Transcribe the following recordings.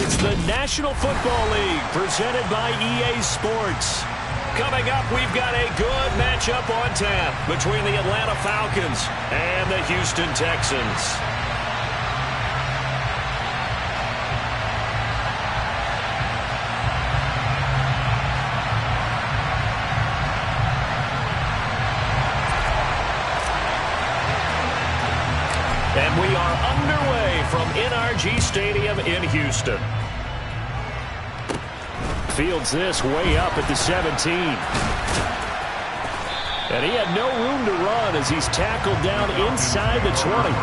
It's the National Football League presented by EA Sports. Coming up, we've got a good matchup on tap between the Atlanta Falcons and the Houston Texans. And we are underway from NRG Stadium in Houston. Fields this way up at the 17. And he had no room to run as he's tackled down inside the 20.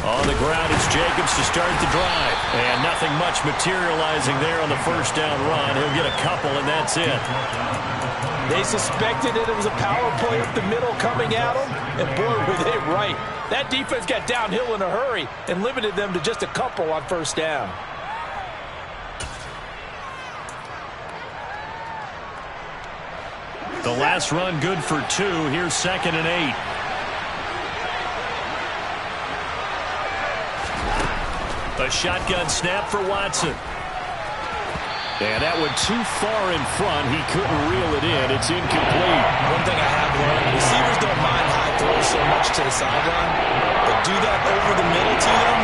On the ground, it's Jacobs to start the drive. And nothing much materializing there on the first down run. He'll get a couple, and that's it. They suspected that it was a power play up the middle coming at them, and boy, were they right. That defense got downhill in a hurry and limited them to just a couple on first down. The last run good for 2. Here's 2nd and 8. A shotgun snap for Watson. And that went too far in front. He couldn't reel it in. It's incomplete. One thing I have learned, receivers don't mind high throws so much to the sideline, but do that over the middle to them,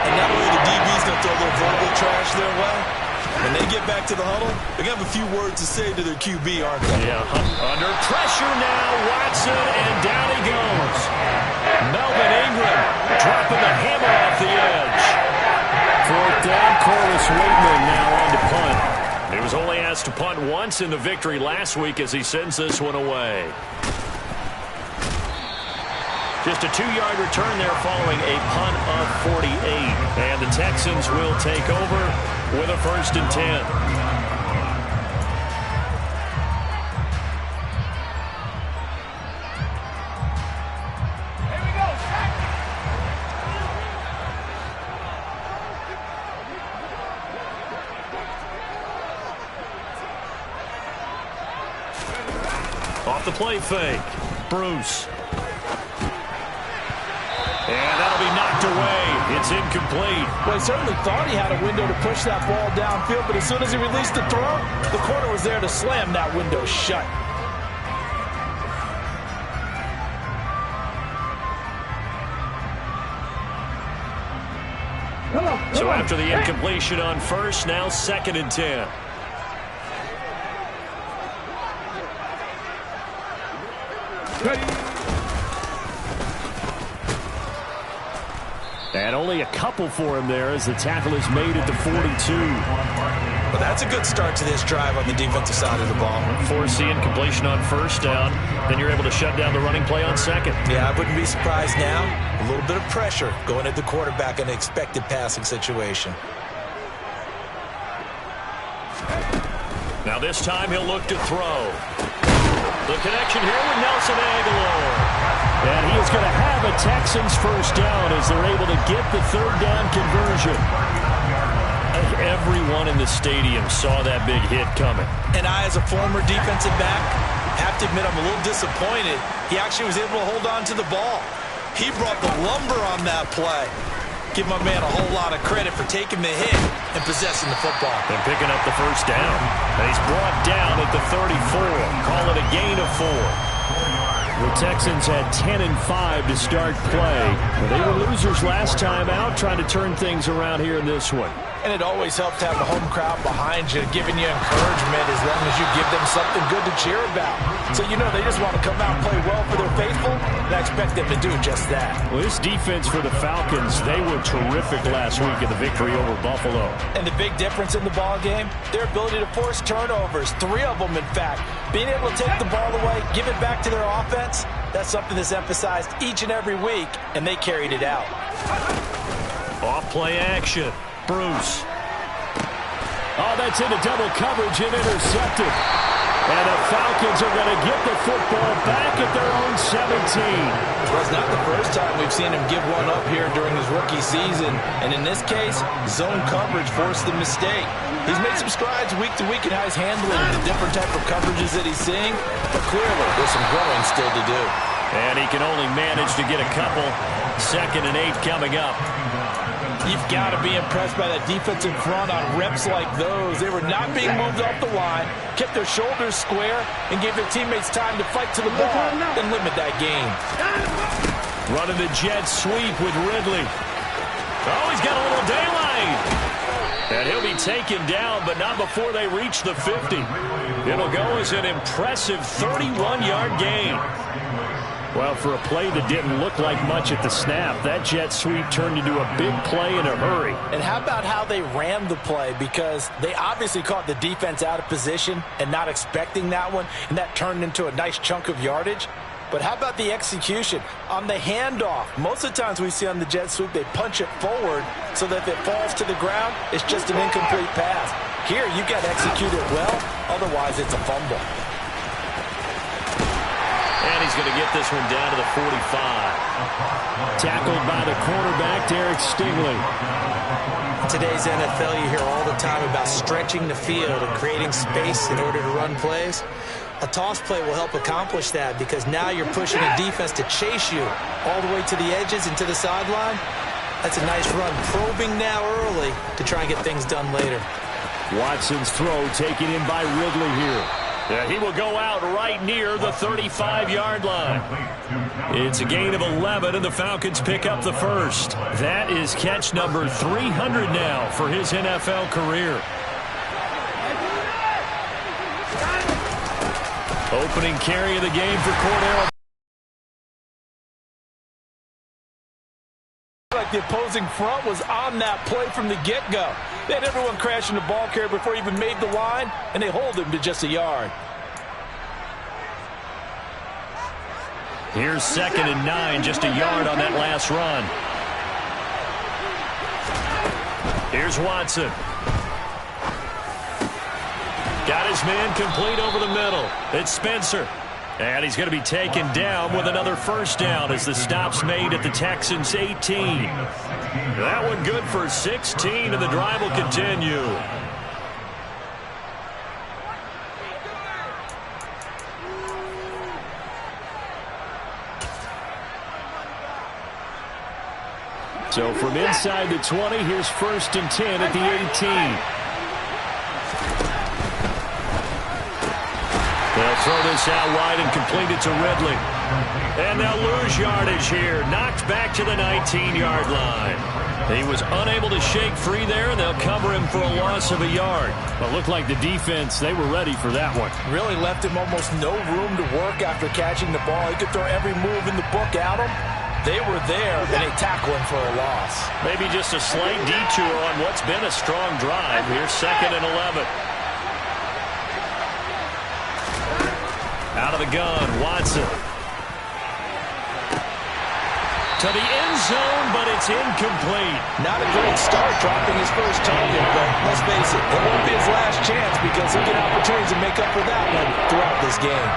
and that way the DB's going to throw a little verbal trash their way. When they get back to the huddle, they're going to have a few words to say to their QB, aren't they? Yeah. Under pressure now, Watson, and down he goes. Melvin Ingram dropping the hammer off the edge. 4th down, Corliss Waitman now on to punt. He was only asked to punt once in the victory last week as he sends this one away. Just a 2-yard return there following a punt of 48. And the Texans will take over with a 1st and 10. Off the play fake. Bruce. And that'll be knocked away. It's incomplete. Well, he certainly thought he had a window to push that ball downfield, but as soon as he released the throw, the corner was there to slam that window shut. So after the incompletion on first, now 2nd and 10. And only a couple for him there as the tackle is made at the 42. Well, that's a good start to this drive on the defensive side of the ball. Force the incompletion on first down. Then you're able to shut down the running play on 2nd. Yeah, I wouldn't be surprised now. A little bit of pressure going at the quarterback in an expected passing situation. Now this time he'll look to throw. The connection here with Nelson Aguilar. And he is going to have a Texans first down as they're able to get the 3rd down conversion. Everyone in the stadium saw that big hit coming. And I, as a former defensive back, have to admit I'm a little disappointed. He actually was able to hold on to the ball. He brought the lumber on that play. Give my man a whole lot of credit for taking the hit and possessing the football. And picking up the first down. And he's brought down at the 34. Call it a gain of 4. The Texans had 10 and 5 to start play. They were losers last time out, trying to turn things around here in this one. And it always helps to have the home crowd behind you, giving you encouragement as long as you give them something good to cheer about. So you know they just want to come out and play well for their faithful, and I expect them to do just that. Well, this defense for the Falcons, they were terrific last week in the victory over Buffalo. And the big difference in the ball game, their ability to force turnovers, 3 of them in fact. Being able to take the ball away, give it back to their offense, that's something that's emphasized each and every week, and they carried it out. Off play action. Bruce. Oh, that's into double coverage and intercepted. And the Falcons are going to get the football back at their own 17. Well, it's not the first time we've seen him give one up here during his rookie season. And in this case, zone coverage forced the mistake. He's made some strides week to week in how he's handling the different type of coverages that he's seeing. But clearly, there's some growing still to do. And he can only manage to get a couple. 2nd and 8 coming up. You've got to be impressed by that defensive front on reps like those. They were not being moved off the line, kept their shoulders square, and gave their teammates time to fight to the ball and limit that game. Running the jet sweep with Ridley. Oh, he's got a little daylight. And he'll be taken down, but not before they reach the 50. It'll go as an impressive 31-yard gain. Well, for a play that didn't look like much at the snap, that jet sweep turned into a big play in a hurry. And how about how they ran the play? Because they obviously caught the defense out of position and not expecting that one, and that turned into a nice chunk of yardage. But how about the execution? On the handoff, most of the times we see on the jet sweep, they punch it forward so that if it falls to the ground, it's just an incomplete pass. Here, you got to execute it well, otherwise it's a fumble. And he's going to get this one down to the 45. Tackled by the quarterback, Derek Stingley. In today's NFL, you hear all the time about stretching the field and creating space in order to run plays. A toss play will help accomplish that because now you're pushing a defense to chase you all the way to the edges and to the sideline. That's a nice run, probing now early to try and get things done later. Watson's throw taken in by Ridley here. Yeah, he will go out right near the 35-yard line. It's a gain of 11, and the Falcons pick up the first. That is catch number 300 now for his NFL career. Opening carry of the game for Cordero. Like the opposing front was on that play from the get-go. They had everyone crashing the ball carrier before he even made the line, and they hold him to just a yard. Here's 2nd and 9, just a yard on that last run. Here's Watson. Got his man complete over the middle. It's Spencer. And he's going to be taken down with another first down as the stop's made at the Texans' 18. That one good for 16, and the drive will continue. So from inside the 20, here's 1st and 10 at the 18. They'll throw this out wide and complete it to Ridley. And they'll lose yardage here. Knocked back to the 19-yard line. He was unable to shake free there, and they'll cover him for a loss of a yard. But looked like the defense, they were ready for that one. Really left him almost no room to work after catching the ball. He could throw every move in the book at him. They were there, and they tackle him for a loss. Maybe just a slight detour on what's been a strong drive. Here's 2nd and 11. Out of the gun, Watson. To the end zone, but it's incomplete. Not a great start dropping his first target, but let's face it, it won't be his last chance because he'll get opportunities to make up for that one throughout this game.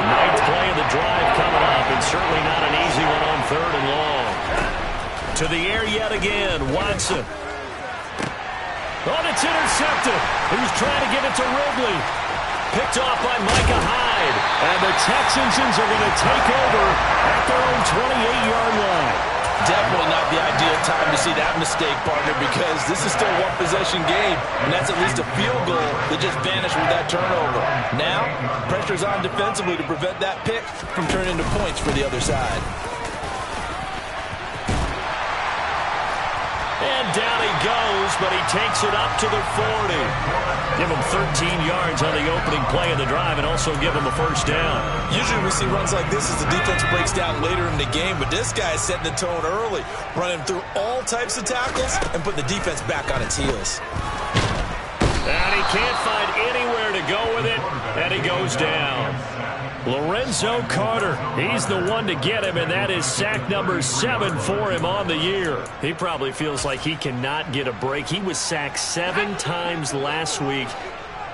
9th play of the drive coming up, and certainly not an easy one on 3rd and long. To the air yet again, Watson. Oh, and it's intercepted. He was trying to give it to Ridley. Picked off by Micah Hyde. And the Texans are going to take over at their own 28-yard line. Definitely not the ideal time to see that mistake, partner, because this is still a one-possession game, and that's at least a field goal that just vanished with that turnover. Now, pressure's on defensively to prevent that pick from turning into points for the other side. And down he goes, but he takes it up to the 40. Give him 13 yards on the opening play of the drive and also give him a first down. Usually we see runs like this as the defense breaks down later in the game, but this guy is setting the tone early, running through all types of tackles and putting the defense back on its heels. And he can't find anywhere to go with it, and he goes down. Lorenzo Carter, he's the one to get him, and that is sack number 7 for him on the year. He probably feels like he cannot get a break. He was sacked 7 times last week,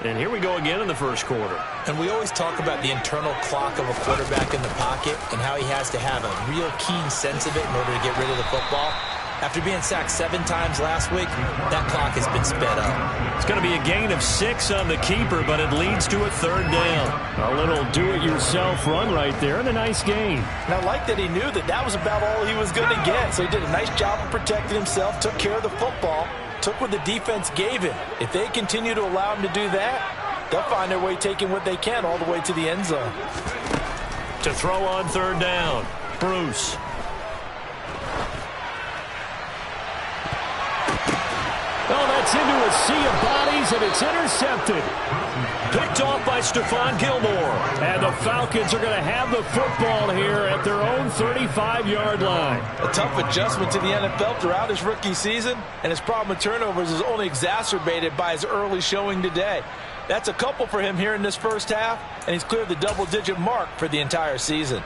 and here we go again in the first quarter. And we always talk about the internal clock of a quarterback in the pocket and how he has to have a real keen sense of it in order to get rid of the football. After being sacked 7 times last week, that clock has been sped up. It's going to be a gain of 6 on the keeper, but it leads to a 3rd down. A little do-it-yourself run right there, and a nice gain. And I like that he knew that that was about all he was going to get. So he did a nice job of protecting himself, took care of the football, took what the defense gave him. If they continue to allow him to do that, they'll find their way taking what they can all the way to the end zone. To throw on 3rd down, Bruce. Oh, that's into a sea of bodies, and it's intercepted. Picked off by Stephon Gilmore. And the Falcons are going to have the football here at their own 35-yard line. A tough adjustment to the NFL throughout his rookie season, and his problem with turnovers is only exacerbated by his early showing today. That's a couple for him here in this first half, and he's cleared the double-digit mark for the entire season.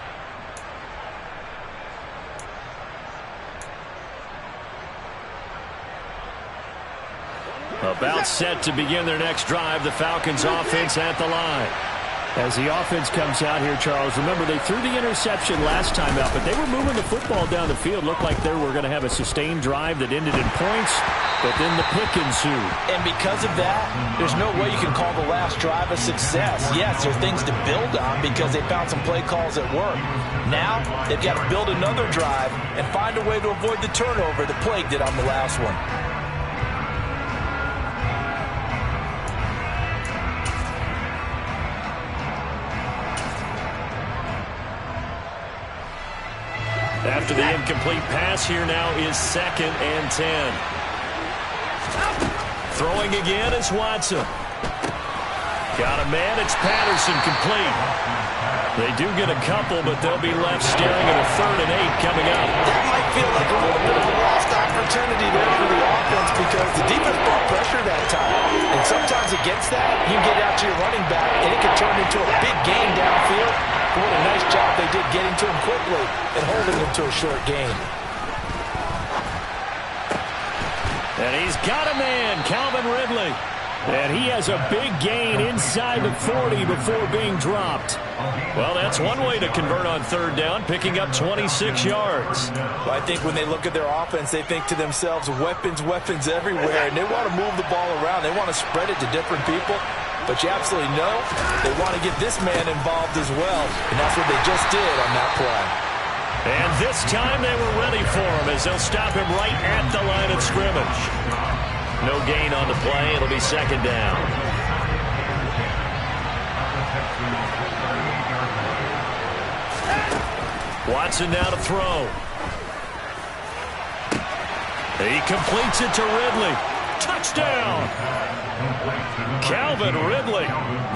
About set to begin their next drive, the Falcons offense at the line. As the offense comes out here, Charles, remember they threw the interception last time out, but they were moving the football down the field. Looked like they were going to have a sustained drive that ended in points, but then the pick ensued. And because of that, there's no way you can call the last drive a success. Yes, there are things to build on because they found some play calls that work. Now, they've got to build another drive and find a way to avoid the turnover that plagued it on the last one. After the incomplete pass, here now is 2nd and 10. Throwing again is Watson. Got a man, it's Patterson, complete. They do get a couple, but they'll be left staring at a 3rd and 8 coming up. That might feel like a little bit of a lost opportunity there for the offense because the defense brought pressure that time. And sometimes against that, you get out to your running back, and it can turn into a big gain downfield. But what a nice job they did getting to him quickly and holding him to a short gain. And he's got a man, Calvin Ridley. And he has a big gain inside the 40 before being dropped. Well, that's one way to convert on 3rd down, picking up 26 yards. Well, I think when they look at their offense, they think to themselves, weapons, weapons everywhere. And they want to move the ball around. They want to spread it to different people. But you absolutely know they want to get this man involved as well. And that's what they just did on that play. And this time they were ready for him as they'll stop him right at the line of scrimmage. No gain on the play. It'll be 2nd down. Watson now to throw. He completes it to Ridley. Touchdown! Calvin Ridley,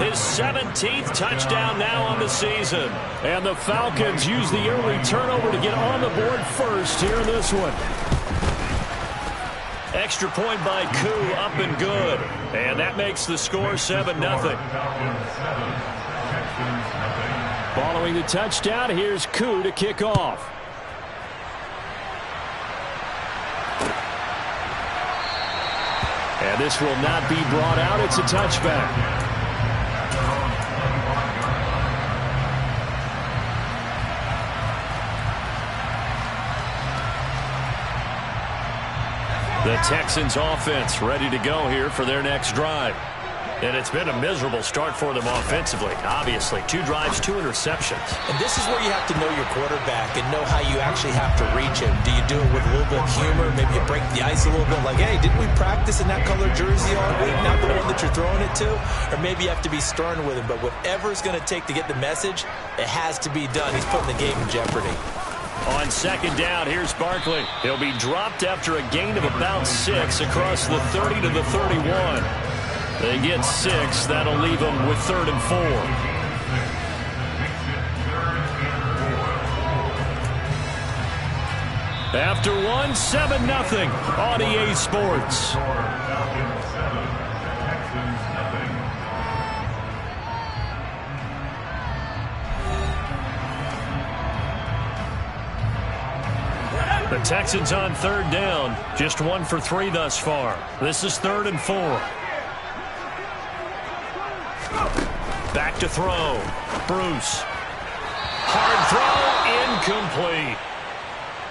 his 17th touchdown now on the season. And the Falcons use the early turnover to get on the board first here in this one. Extra point by Koo, up and good. And that makes the score 7-0. Following the touchdown, here's Koo to kick off. And this will not be brought out. It's a touchback. The Texans offense ready to go here for their next drive. And it's been a miserable start for them offensively. Obviously, 2 drives, 2 interceptions. And this is where you have to know your quarterback and know how you actually have to reach him. Do you do it with a little bit of humor? Maybe you break the ice a little bit like, hey, didn't we practice in that color jersey all week? Not the one that you're throwing it to? Or maybe you have to be stern with him. But whatever it's going to take to get the message, it has to be done. He's putting the game in jeopardy. On 2nd down, here's Barkley. He'll be dropped after a gain of about 6 across the 30 to the 31. They get 6. That'll leave them with 3rd and 4. After 1, 7-0 on EA Sports. The Texans on third down. Just 1 for 3 thus far. This is 3rd and 4. Back to throw. Bruce. Hard throw. Incomplete.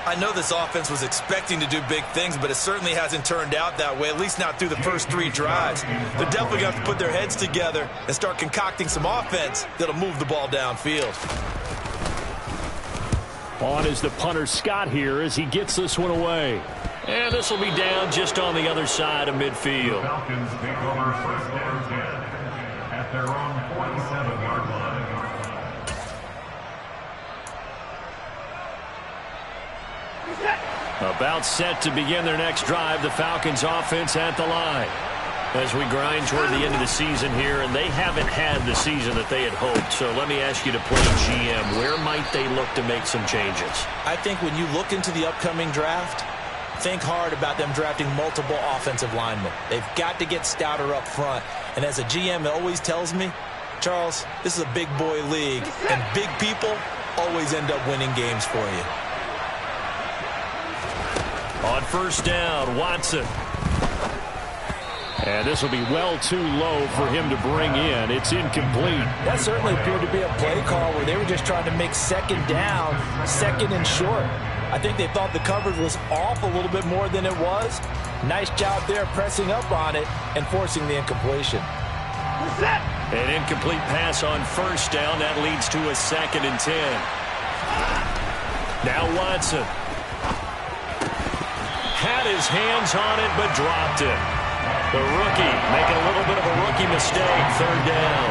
I know this offense was expecting to do big things, but it certainly hasn't turned out that way, at least not through the first 3 drives. They're definitely going to have to put their heads together and start concocting some offense that'll move the ball downfield. On is the punter Scott here as he gets this one away. And this will be down just on the other side of midfield. The Falcons take over first down 10 at their own 47-yard line. About set to begin their next drive, the Falcons offense at the line. As we grind toward the end of the season here, and they haven't had the season that they had hoped. So let me ask you to play GM. Where might they look to make some changes? I think when you look into the upcoming draft, think hard about them drafting multiple offensive linemen. They've got to get stouter up front. And as a GM, it always tells me, Charles, this is a big boy league, and big people always end up winning games for you. On first down, Watson. And this will be well too low for him to bring in. It's incomplete. That certainly appeared to be a play call where they were just trying to make second down, second and short. I think they thought the coverage was off a little bit more than it was. Nice job there pressing up on it and forcing the incompletion. An incomplete pass on first down. That leads to a 2nd and 10. Now Watson. Had his hands on it, but dropped it. The rookie making a little bit of a rookie mistake. 3rd down.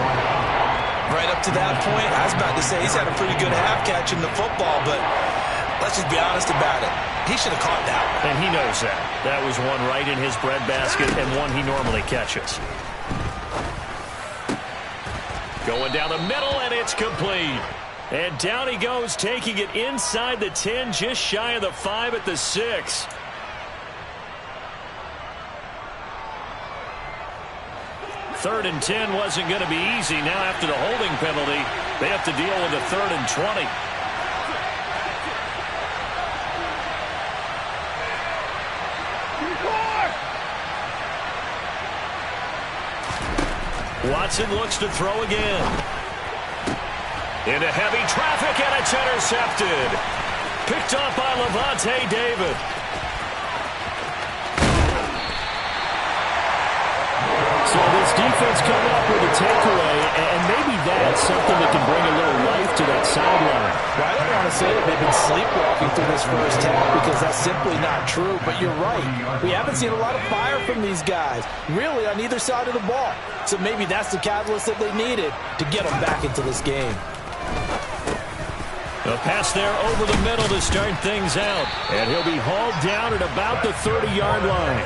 Right up to that point, I was about to say he's had a pretty good half catching the football, but let's just be honest about it. He should have caught that one. And he knows that. That was one right in his breadbasket and one he normally catches. Going down the middle, and it's complete. And down he goes, taking it inside the 10, just shy of the 5 at the 6. Third and 10 wasn't going to be easy. Now after the holding penalty, they have to deal with a 3rd and 20. Watson looks to throw again. Into heavy traffic, and it's intercepted. Picked off by Levante David. So this defense coming up with a takeaway, and maybe that's something that can bring a little life to that sideline. Well, I don't want to say that they've been sleepwalking through this first half because that's simply not true, but you're right. We haven't seen a lot of fire from these guys, really on either side of the ball. So maybe that's the catalyst that they needed to get them back into this game. A pass there over the middle to start things out, and he'll be hauled down at about the 30-yard line.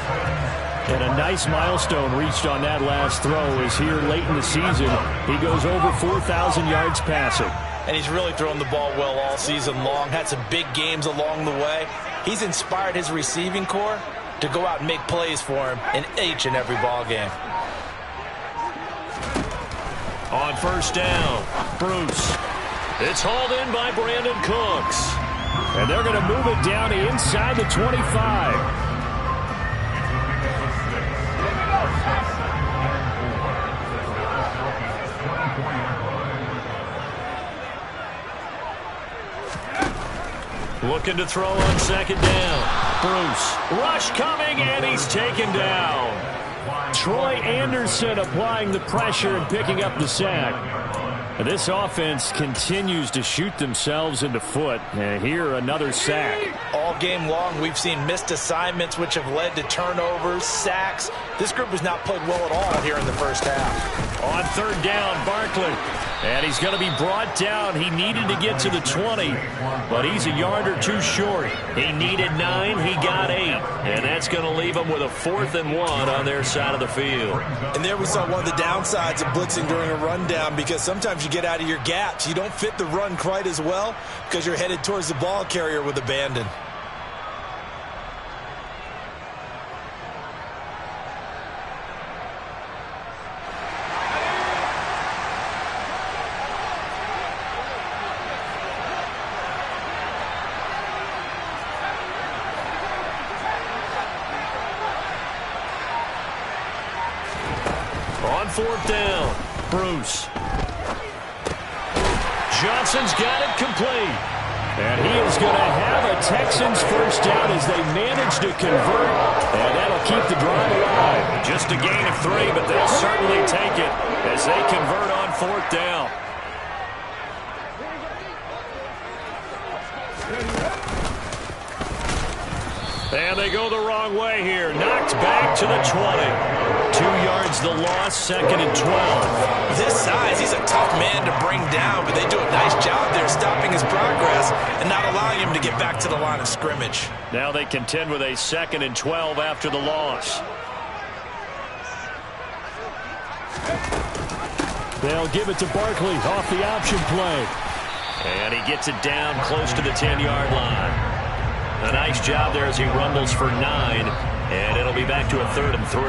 And a nice milestone reached on that last throw as here late in the season, he goes over 4,000 yards passing. And he's really thrown the ball well all season long, had some big games along the way. He's inspired his receiving corps to go out and make plays for him in each and every ball game. On first down, Bruce. It's hauled in by Brandon Cooks. And they're going to move it down to inside the 25. Looking to throw on second down. Bruce. Rush coming, and he's taken down. Troy Anderson applying the pressure and picking up the sack. This offense continues to shoot themselves in the foot. And here, another sack. All game long, we've seen missed assignments, which have led to turnovers, sacks. This group has not played well at all here in the first half. On third down, Barkley. And he's going to be brought down. He needed to get to the 20, but he's a yard or two short. He needed 9. He got 8. And that's going to leave him with a 4th and 1 on their side of the field. And there we saw one of the downsides of blitzing during a rundown, because sometimes you get out of your gaps. You don't fit the run quite as well because you're headed towards the ball carrier with abandon. On fourth down, Bruce. Johnson's got it complete. And he is going to have a Texans first down as they manage to convert. And that'll keep the drive alive. Just a gain of 3, but they'll certainly take it as they convert on fourth down. And they go the wrong way here. Knocked back to the 20. 2 yards the loss, 2nd and 12. With his size, he's a tough man to bring down, but they do a nice job there stopping his progress and not allowing him to get back to the line of scrimmage. Now they contend with a 2nd and 12 after the loss. They'll give it to Barkley off the option play. And he gets it down close to the 10-yard line. A nice job there as he rumbles for 9, and it'll be back to a 3rd and 3.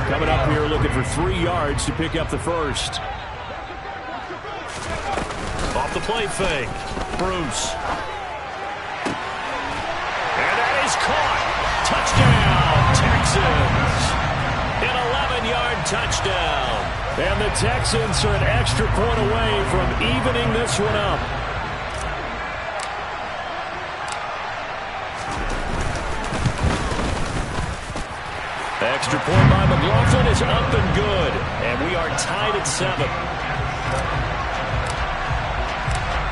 Coming up here looking for 3 yards to pick up the first. Off the play fake, Bruce. And that is caught. Touchdown, Texans. An 11-yard touchdown. And the Texans are an extra point away from evening this one up. Extra point by McLaughlin is up and good. And we are tied at 7.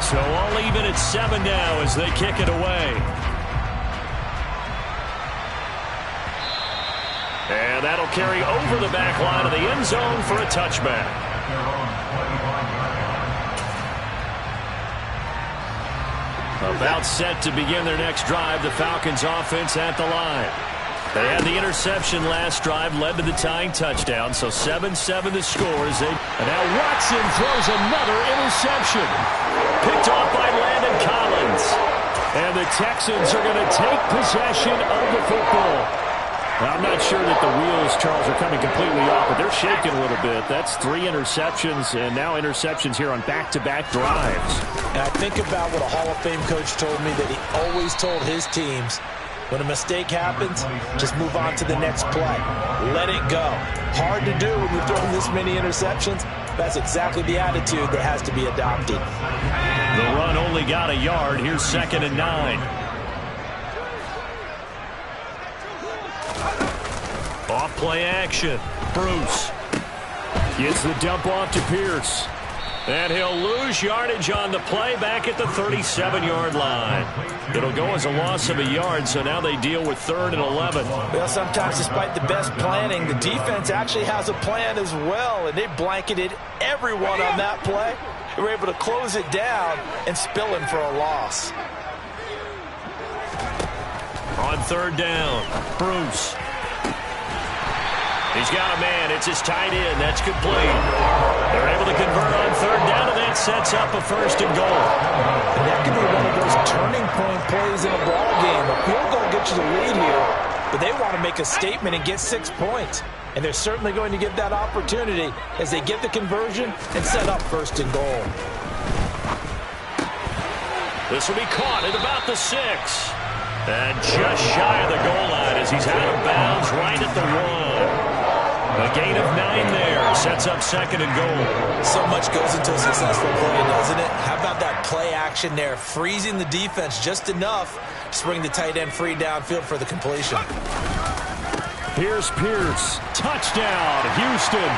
So all even at 7 now as they kick it away. And that'll carry over the back line of the end zone for a touchback. About set to begin their next drive, the Falcons offense at the line. They had the interception last drive, led to the tying touchdown, so 7-7 the score. And now Watson throws another interception. Picked off by Landon Collins. And the Texans are going to take possession of the football. I'm not sure that the wheels, Charles, are coming completely off, but they're shaking a little bit. That's 3 interceptions, and now interceptions here on back-to-back drives. And I think about what a Hall of Fame coach told me, that he always told his teams, when a mistake happens, just move on to the next play. Let it go. Hard to do when you're throwing this many interceptions. That's exactly the attitude that has to be adopted. The run only got a yard. Here's 2nd and 9. Off play action. Bruce gets the dump off to Pierce. And he'll lose yardage on the play back at the 37-yard line. It'll go as a loss of a yard, so now they deal with 3rd and 11. Well, sometimes despite the best planning, the defense actually has a plan as well, and they blanketed everyone on that play. They were able to close it down and spill him for a loss. On 3rd down, Bruce. He's got a man. It's his tight end. That's complete. They're able to convert on 3rd down, and that sets up a 1st and goal. And that could be one of those turning point plays in a ball game. A field goal gets you the lead here, but they want to make a statement and get 6 points. And they're certainly going to get that opportunity as they get the conversion and set up 1st and goal. This will be caught at about the 6. And just shy of the goal line as he's out of bounds right at the 1. A gain of 9 there. Sets up 2nd and goal. So much goes into a successful play, doesn't it? How about that play action there? Freezing the defense just enough to bring the tight end free downfield for the completion. Here's Pierce. Touchdown, Houston.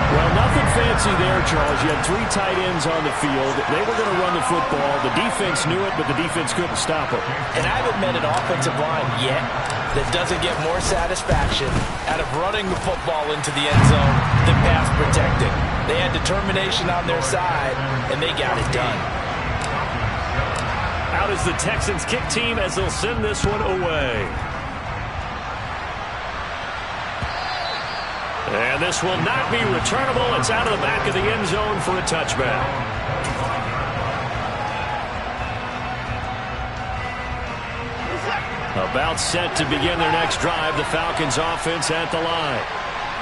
Well, nothing fancy there, Charles. You had 3 tight ends on the field. They were going to run the football. The defense knew it, but the defense couldn't stop it. And I haven't met an offensive line yet that doesn't get more satisfaction out of running the football into the end zone than pass protecting. They had determination on their side, and they got it done. Out is the Texans kick team as they'll send this one away. And this will not be returnable. It's out of the back of the end zone for a touchback. About set to begin their next drive, the Falcons offense at the line.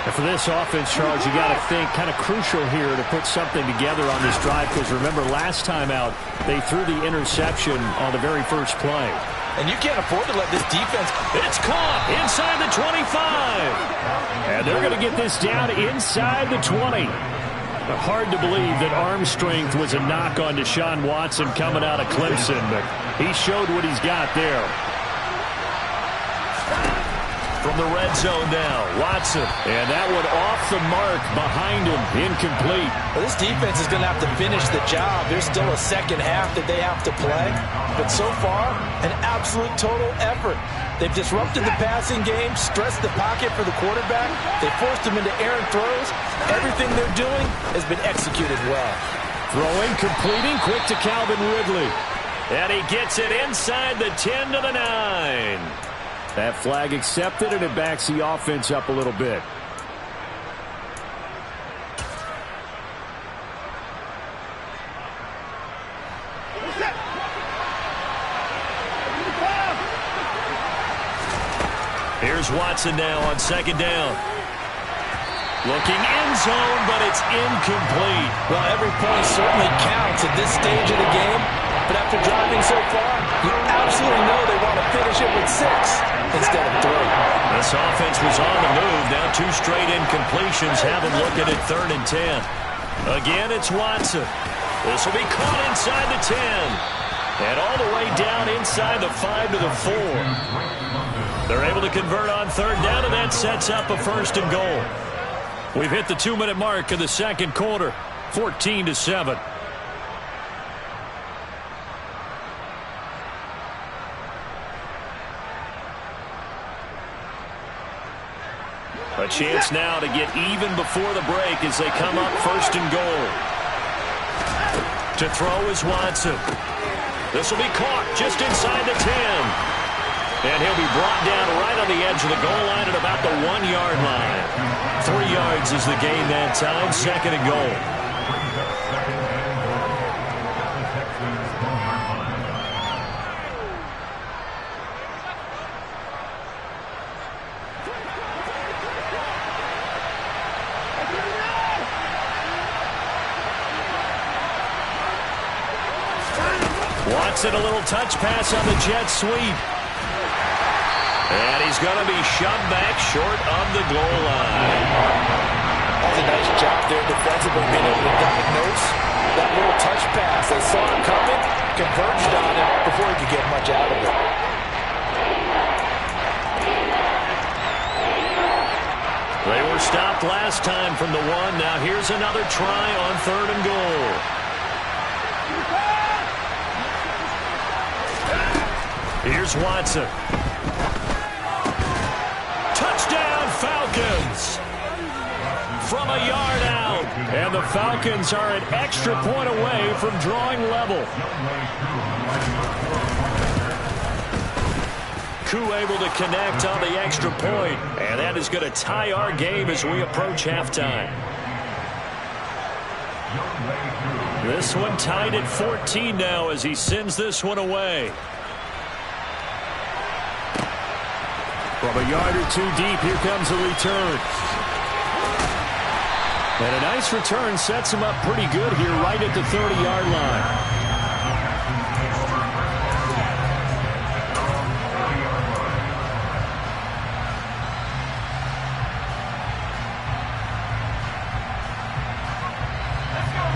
And for this offense, Charles, you got to think kind of crucial here to put something together on this drive, because remember last time out, they threw the interception on the very first play. And you can't afford to let this defense... It's caught inside the 25. And they're going to get this down inside the 20. Hard to believe that arm strength was a knock on Deshaun Watson coming out of Clemson, but he showed what he's got there. From the red zone now, Watson. And that one off the mark behind him, incomplete. Well, this defense is going to have to finish the job. There's still a second half that they have to play. But so far, an absolute total effort. They've disrupted the passing game, stressed the pocket for the quarterback. They forced him into errant throws. Everything they're doing has been executed well. Throwing, completing, quick to Calvin Ridley. And he gets it inside the 10 to the 9. That flag accepted, and it backs the offense up a little bit. Here's Watson now on second down. Looking end zone, but it's incomplete. Well, every point certainly counts at this stage of the game. But after driving so far, you absolutely know they want to finish it with 6 instead of 3. This offense was on the move. Now 2 straight incompletions have them looking at 3rd and 10. Again, it's Watson. This will be caught inside the 10. And all the way down inside the 5 to the 4. They're able to convert on 3rd down, and that sets up a 1st and goal. We've hit the 2-minute mark of the second quarter, 14-7. A chance now to get even before the break as they come up 1st and goal. To throw is Watson. This will be caught just inside the 10. And he'll be brought down right on the edge of the goal line at about the 1-yard line. 3 yards is the gain that time, 2nd and goal. Watson, a little touch pass on the jet sweep. And he's going to be shoved back short of the goal line. That's a nice job there defensively, being able to diagnose that little touch pass. They saw it coming, converged on it before he could get much out of it. They were stopped last time from the 1. Now here's another try on 3rd and goal. Here's Watson. Touchdown, Falcons! From a yard out. And the Falcons are an extra point away from drawing level. Koo able to connect on the extra point. And that is going to tie our game as we approach halftime. This one tied at 14 now as he sends this one away. From a yard or 2 deep, here comes a return. And a nice return sets him up pretty good here right at the 30-yard line.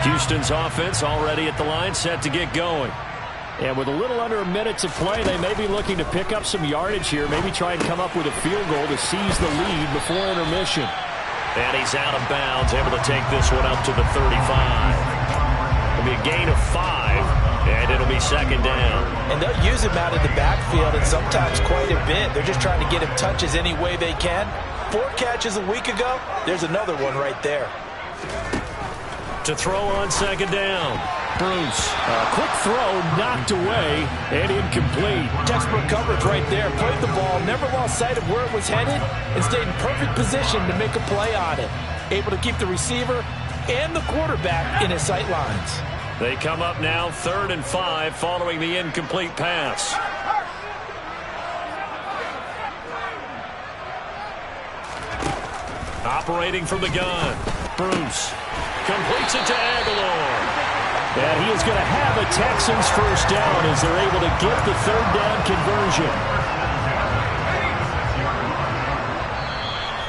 Houston's offense already at the line, set to get going. And with a little under a minute to play, they may be looking to pick up some yardage here, maybe try and come up with a field goal to seize the lead before intermission. And he's out of bounds, able to take this one up to the 35. It'll be a gain of 5, and it'll be 2nd down. And they'll use him out of the backfield, and sometimes quite a bit. They're just trying to get him touches any way they can. 4 catches a week ago, there's another one right there. To throw on 2nd down. Bruce, a quick throw knocked away and incomplete. Textbook coverage right there. Played the ball, never lost sight of where it was headed, and stayed in perfect position to make a play on it. Able to keep the receiver and the quarterback in his sight lines. They come up now 3rd and 5 following the incomplete pass. Operating from the gun. Bruce completes it to Aguilar. And he is going to have a Texans first down as they're able to get the third down conversion.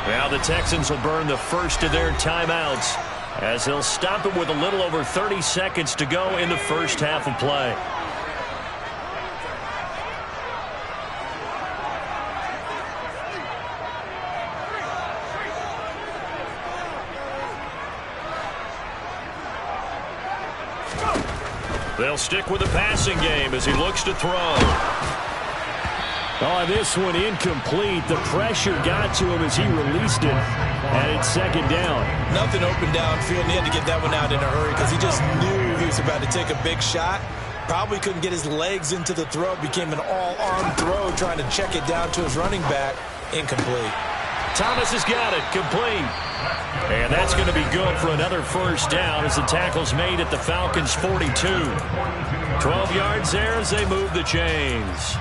Now the Texans will burn the first of their timeouts as they'll stop it with a little over 30 seconds to go in the first half of play. They'll stick with the passing game as he looks to throw. Oh, this one incomplete. The pressure got to him as he released it. And it's second down. Nothing open downfield, and he had to get that one out in a hurry because he just knew he was about to take a big shot. Probably couldn't get his legs into the throw. Became an all-arm throw trying to check it down to his running back. Incomplete. Thomas has got it. Complete. And that's going to be good for another first down as the tackle's made at the Falcons' 42. 12 yards there as they move the chains.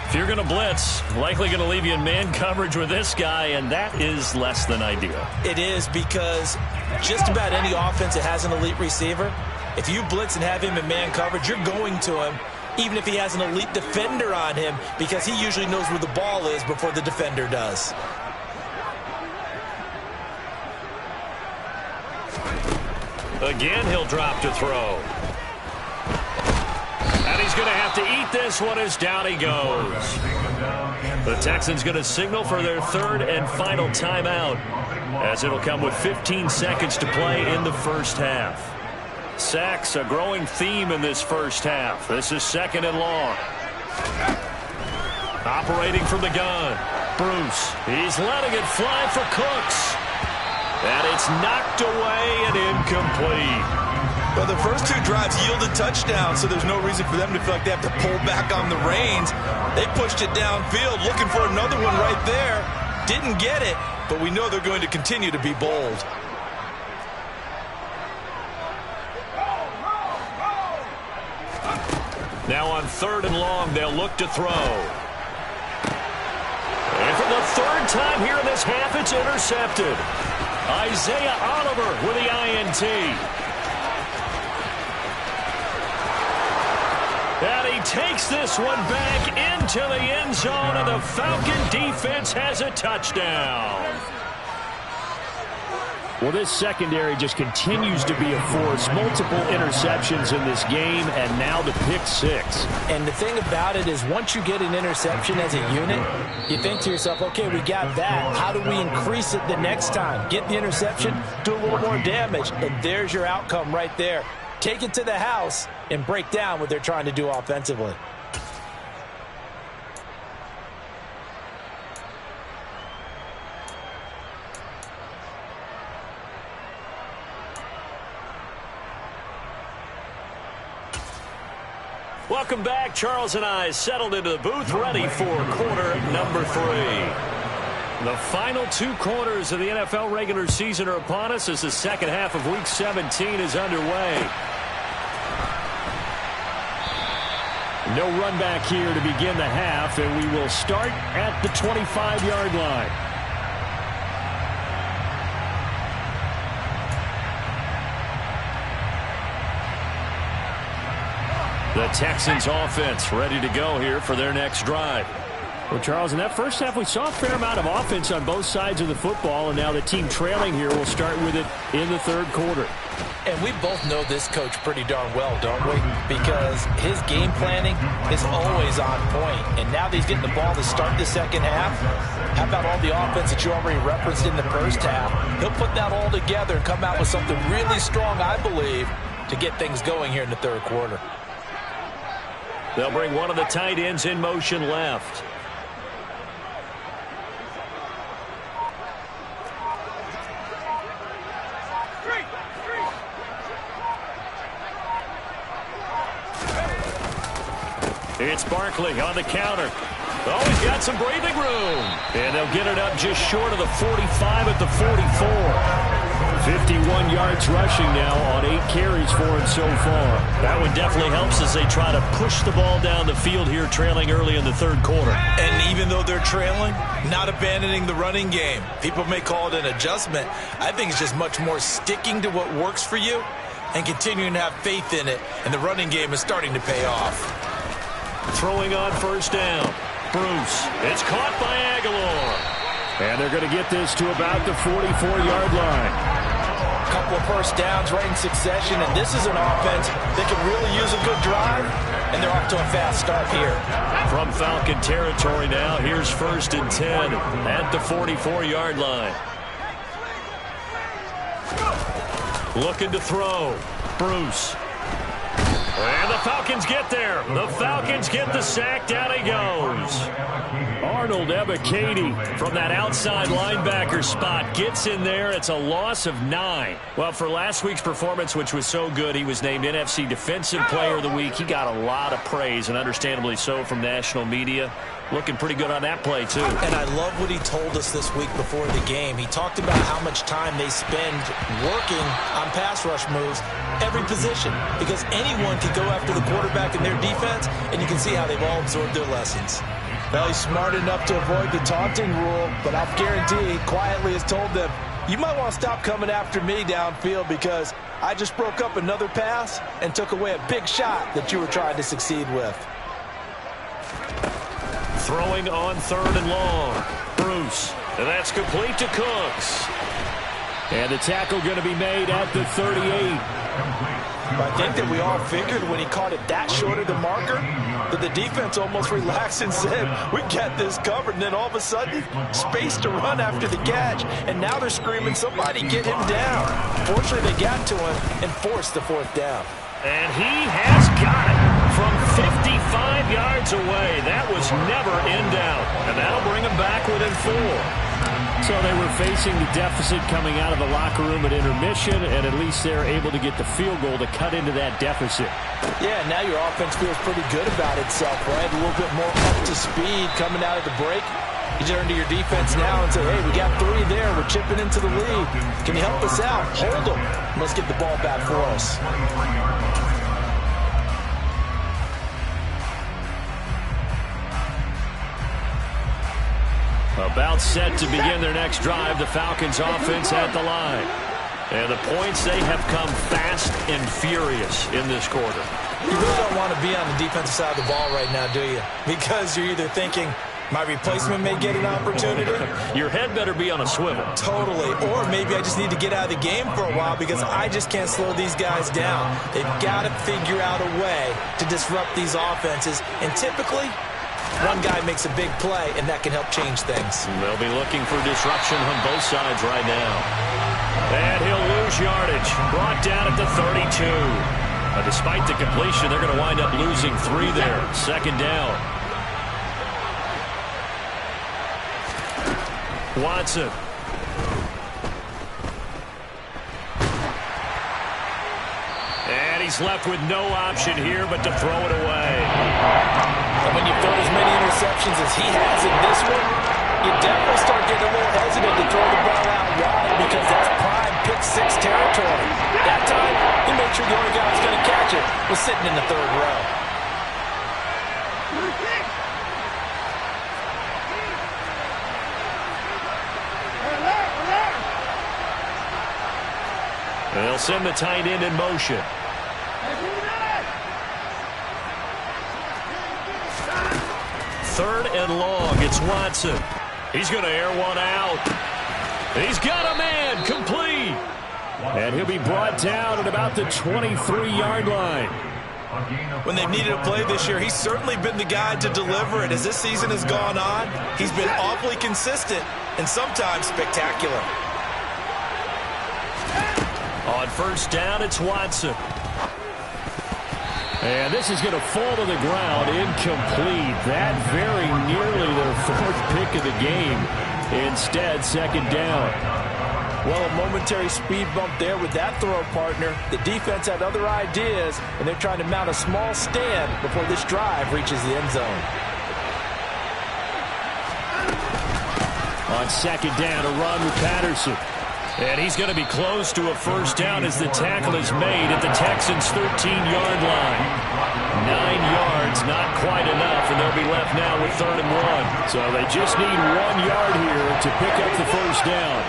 If you're going to blitz, likely going to leave you in man coverage with this guy, and that is less than ideal. It is because just about any offense that has an elite receiver, if you blitz and have him in man coverage, you're going to him, even if he has an elite defender on him, because he usually knows where the ball is before the defender does. Again, he'll drop to throw. And he's going to have to eat this one as down he goes. The Texans going to signal for their third and final timeout as it'll come with 15 seconds to play in the first half. Sacks, a growing theme in this first half. This is second and long. Operating from the gun. Bruce, he's letting it fly for Cooks. And it's knocked away and incomplete. Well, the first two drives yielded touchdowns, so there's no reason for them to feel like they have to pull back on the reins. They pushed it downfield, looking for another one right there. Didn't get it, but we know they're going to continue to be bold. Now on third and long, they'll look to throw. And for the third time here in this half, it's intercepted. Isaiah Oliver with the INT. And he takes this one back into the end zone, and the Falcon defense has a touchdown. Well, this secondary just continues to be a force. Multiple interceptions in this game, and now the pick six. And the thing about it is once you get an interception as a unit, you think to yourself, okay, we got that. How do we increase it the next time? Get the interception, do a little more damage, and there's your outcome right there. Take it to the house and break down what they're trying to do offensively. Welcome back. Charles and I settled into the booth, ready for quarter number 3. The final 2 quarters of the NFL regular season are upon us as the second half of Week 17 is underway. No run back here to begin the half, and we will start at the 25-yard line. The Texans offense ready to go here for their next drive. Well, Charles, in that first half, we saw a fair amount of offense on both sides of the football, and now the team trailing here will start with it in the third quarter. And we both know this coach pretty darn well, don't we? Because his game planning is always on point. And now that he's getting the ball to start the second half, how about all the offense that you already referenced in the first half? He'll put that all together and come out with something really strong, I believe, to get things going here in the third quarter. They'll bring one of the tight ends in motion left. It's Barkley on the counter. Oh, he's got some breathing room. And they'll get it up just short of the 45 at the 44. 51 yards rushing now on 8 carries for him so far. That one definitely helps as they try to push the ball down the field here, trailing early in the third quarter. And even though they're trailing, not abandoning the running game. People may call it an adjustment. I think it's just much more sticking to what works for you and continuing to have faith in it, and the running game is starting to pay off. Throwing on first down. Bruce. It's caught by Aguilar. And they're going to get this to about the 44-yard line. A couple of first downs right in succession, and this is an offense that could really use a good drive, and they're off to a fast start here. From Falcon territory now, here's 1st and 10 at the 44-yard line. Looking to throw. Bruce. And the Falcons get there. The Falcons get the sack. Down he goes. Arnold Ebiketie from that outside linebacker spot gets in there. It's a loss of 9. Well, for last week's performance, which was so good, he was named NFC Defensive Player of the Week. He got a lot of praise, and understandably so, from national media. Looking pretty good on that play, too. And I love what he told us this week before the game. He talked about how much time they spend working on pass rush moves, every position, because anyone can go after the quarterback in their defense, and you can see how they've all absorbed their lessons. Well, he's smart enough to avoid the taunting rule, but I'll guarantee he quietly has told them, you might want to stop coming after me downfield because I just broke up another pass and took away a big shot that you were trying to succeed with. Throwing on 3rd and long. Bruce. And that's complete to Cooks. And the tackle going to be made at the 38. I think that we all figured when he caught it that short of the marker that the defense almost relaxed and said, we got this covered. And then all of a sudden, space to run after the catch. And now they're screaming, somebody get him down. Fortunately, they got to him and forced the 4th down. And he has got it from 55 yards away. That was never in doubt. And that'll bring him back within 4. So they were facing the deficit coming out of the locker room at intermission, and at least they're able to get the field goal to cut into that deficit. Yeah, now your offense feels pretty good about itself, right? A little bit more up to speed coming out of the break. You turn to your defense now and say, hey, we got 3 there. We're chipping into the lead. Can you help us out? Hold them. Let's get the ball back for us. About set to begin their next drive, the Falcons offense at the line. And the points, they have come fast and furious in this quarter. You really don't want to be on the defensive side of the ball right now, do you? Because you're either thinking, my replacement may get an opportunity. Your head better be on a swivel. Totally. Or maybe I just need to get out of the game for a while because I just can't slow these guys down. They've got to figure out a way to disrupt these offenses. And typically, one guy makes a big play, and that can help change things. They'll be looking for disruption on both sides right now. And he'll lose yardage. Brought down at the 32. Despite the completion, they're going to wind up losing 3 there. 2nd down. Watson. And he's left with no option here but to throw it away. And when you throw as many interceptions as he has in this one, you definitely start getting a little hesitant to throw the ball out wide because that's prime pick-6 territory. That time, he made sure the only guy who's going to catch it was sitting in the 3rd row. They'll send the tight end in motion. Third and long. It's Watson. He's going to air one out. He's got a man. Complete. And he'll be brought down at about the 23-yard line. When they've needed a play this year, he's certainly been the guy to deliver it. As this season has gone on, he's been awfully consistent and sometimes spectacular. On first down, it's Watson. And this is going to fall to the ground, incomplete. That very nearly their 4th pick of the game. Instead, 2nd down. Well, a momentary speed bump there with that throw partner. The defense had other ideas, and they're trying to mount a small stand before this drive reaches the end zone. On 2nd down, a run with Patterson. And he's going to be close to a first down as the tackle is made at the Texans' 13-yard line. 9 yards, not quite enough, and they'll be left now with 3rd and 1. So they just need 1 yard here to pick up the first down.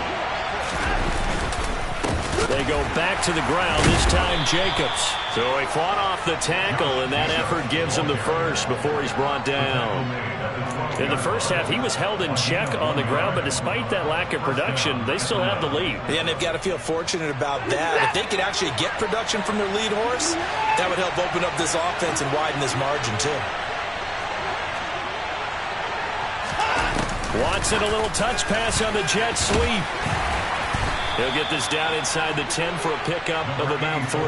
They go back to the ground, this time Jacobs. So he fought off the tackle, and that effort gives him the first before he's brought down. In the first half, he was held in check on the ground, but despite that lack of production, they still have the lead. Yeah, and they've got to feel fortunate about that. If they could actually get production from their lead horse, that would help open up this offense and widen this margin, too. Watson, a little touch pass on the jet sweep. He'll get this down inside the 10 for a pickup of about 3.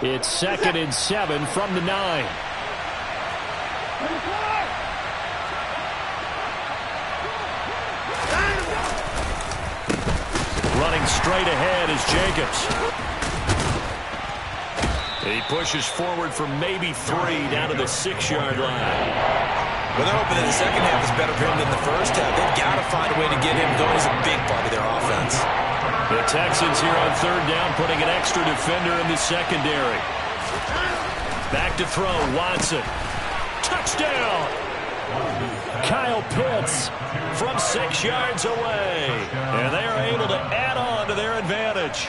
It's 2nd and 7 from the 9. Running straight ahead is Jacobs. He pushes forward for maybe 3 down to the 6-yard line. Well, they're hoping that the second half is better for him than the first half. They've got to find a way to get him going. He's a big part of their offense. The Texans here on 3rd down, putting an extra defender in the secondary. Back to throw, Watson. Touchdown! Kyle Pitts from 6 yards away. And they are able to add on to their advantage.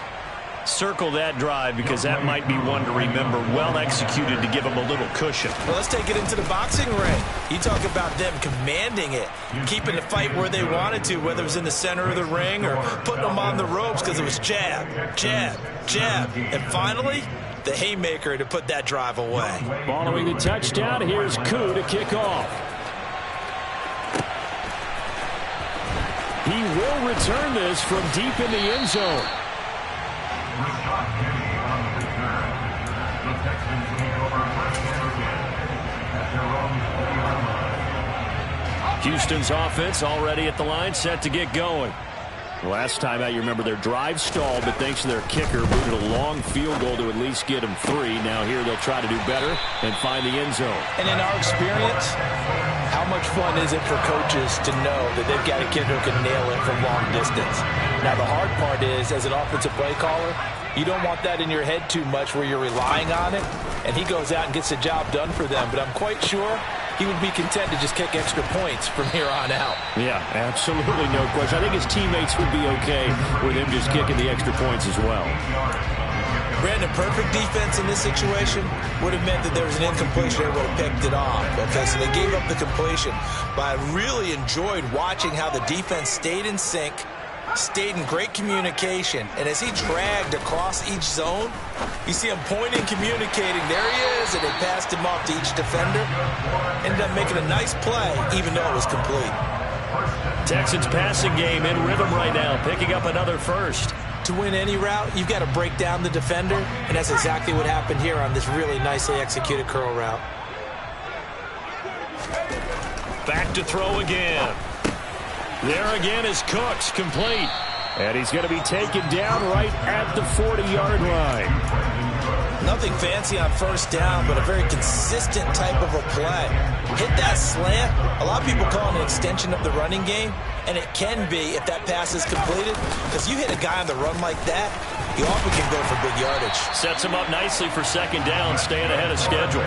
Circle that drive because that might be one to remember. Well executed to give them a little cushion. Well, let's take it into the boxing ring. You talk about them commanding it, keeping the fight where they wanted to, whether it was in the center of the ring or putting them on the ropes because it was jab, jab, jab. And finally, the haymaker to put that drive away. Following the touchdown, here's Koo to kick off. He will return this from deep in the end zone. Houston's offense already at the line, set to get going. Last time out, you remember their drive stalled, but thanks to their kicker, booted a long field goal to at least get them 3. Now here they'll try to do better and find the end zone. And in our experience, how much fun is it for coaches to know that they've got a kid who can nail it from long distance? Now the hard part is, as an offensive play caller, you don't want that in your head too much where you're relying on it, and he goes out and gets the job done for them. But I'm quite sure he would be content to just kick extra points from here on out. Yeah, absolutely no question. I think his teammates would be okay with him just kicking the extra points as well. Brandon, perfect defense in this situation would have meant that there was an incompletion. They would have picked it off. Okay, so they gave up the completion. But I really enjoyed watching how the defense stayed in sync, stayed in great communication, and as he dragged across each zone, you see him pointing, communicating. There he is, and they passed him off to each defender. Ended up making a nice play, even though it was complete. Texans passing game in rhythm right now, picking up another first. To win any route, you've got to break down the defender, and that's exactly what happened here on this really nicely executed curl route. Back to throw again. There again is Cooks, complete. And he's going to be taken down right at the 40-yard line. Nothing fancy on first down, but a very consistent type of a play. Hit that slant. A lot of people call it an extension of the running game, and it can be if that pass is completed, because you hit a guy on the run like that, you often can go for big yardage. Sets him up nicely for second down, staying ahead of schedule.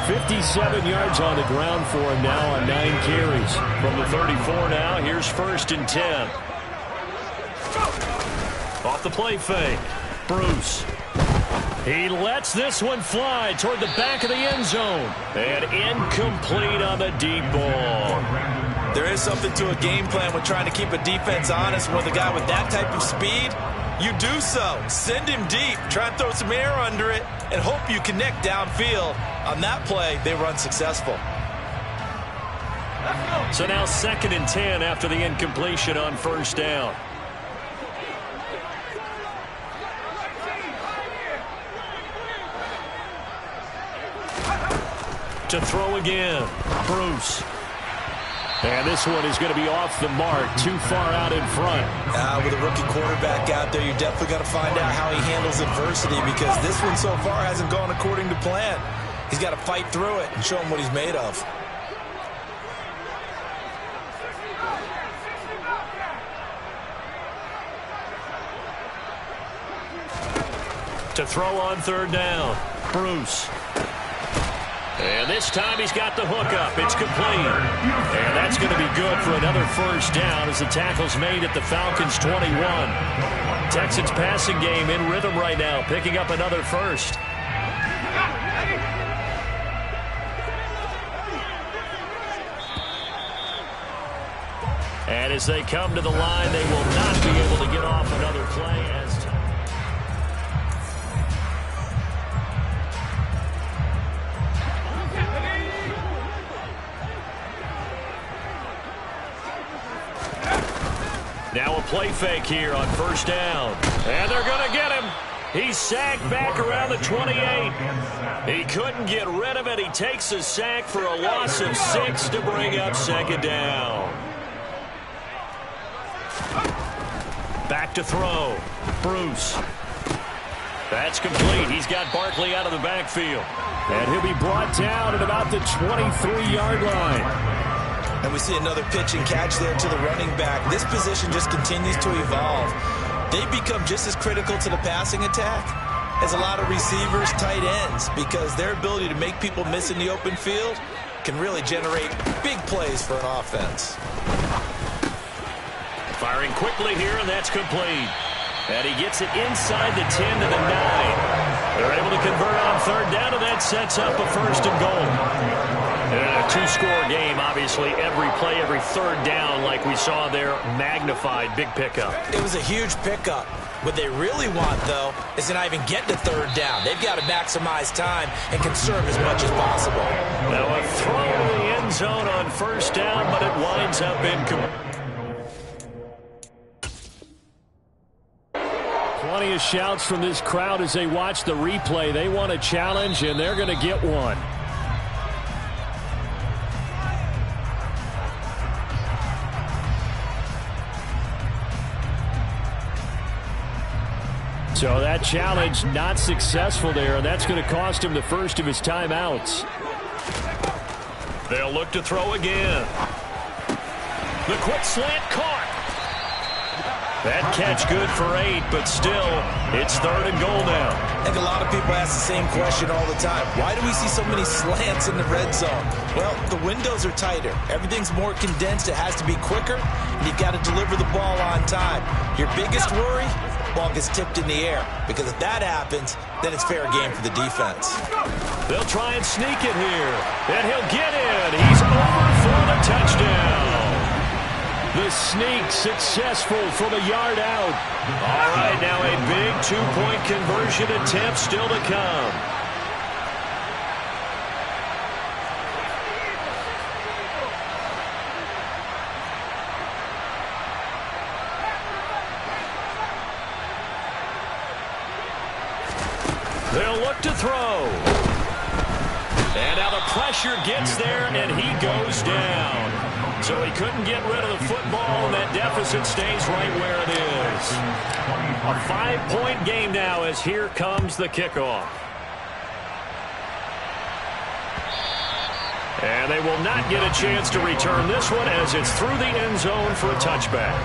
57 yards on the ground for him now on 9 carries. From the 34 now, here's 1st and 10. Off the play fake, Bruce. He lets this one fly toward the back of the end zone. And incomplete on the deep ball. There is something to a game plan when trying to keep a defense honest with a guy with that type of speed. You do so. Send him deep. Try and throw some air under it and hope you connect downfield. On that play, they run successful. So now 2nd and 10 after the incompletion on first down. To throw again, Bruce. And this one is going to be off the mark, too far out in front. With a rookie quarterback out there, you're definitely going to find out how he handles adversity, because this one so far hasn't gone according to plan. He's got to fight through it and show him what he's made of. To throw on third down. Bruce. And this time he's got the hook up. It's complete. And that's going to be good for another first down as the tackle's made at the Falcons' 21. Texans passing game in rhythm right now, picking up another first. And as they come to the line, they will not be able to get off another play as now a play fake here on first down. And they're going to get him. He's sacked back around the 28. He couldn't get rid of it. He takes a sack for a loss of 6 to bring up second down. Back to throw. Bruce. That's complete. He's got Barkley out of the backfield. And he'll be brought down at about the 23-yard line. And we see another pitch and catch there to the running back. This position just continues to evolve. They become just as critical to the passing attack as a lot of receivers, tight ends, because their ability to make people miss in the open field can really generate big plays for an offense. Firing quickly here, and that's complete. And he gets it inside the 10 to the 9. They're able to convert on third down, and that sets up a first and goal. And a two-score game, obviously, every play, every third down, like we saw there, magnified, big pickup. It was a huge pickup. What they really want, though, is to not even get to third down. They've got to maximize time and conserve as much as possible. Now a throw in the end zone on first down, but it winds up incomplete. Plenty of shouts from this crowd as they watch the replay. They want a challenge, and they're going to get one. So that challenge not successful there, and that's going to cost him the first of his timeouts. They'll look to throw again. The quick slant caught. That catch good for 8, but still, it's third and goal now. I think a lot of people ask the same question all the time. Why do we see so many slants in the red zone? Well, the windows are tighter. Everything's more condensed. It has to be quicker, and you've got to deliver the ball on time. Your biggest worry? Ball gets tipped in the air, because if that happens, then it's fair game for the defense. They'll try and sneak it here, and he'll get in. He's over for the touchdown. The sneak successful from a yard out. All right, now a big two-point conversion attempt still to come. They'll look to throw. And now the pressure gets there, and he goes down. So he couldn't get rid of the football, and that deficit stays right where it is. A 5-point game now as here comes the kickoff. And they will not get a chance to return this one as it's through the end zone for a touchback.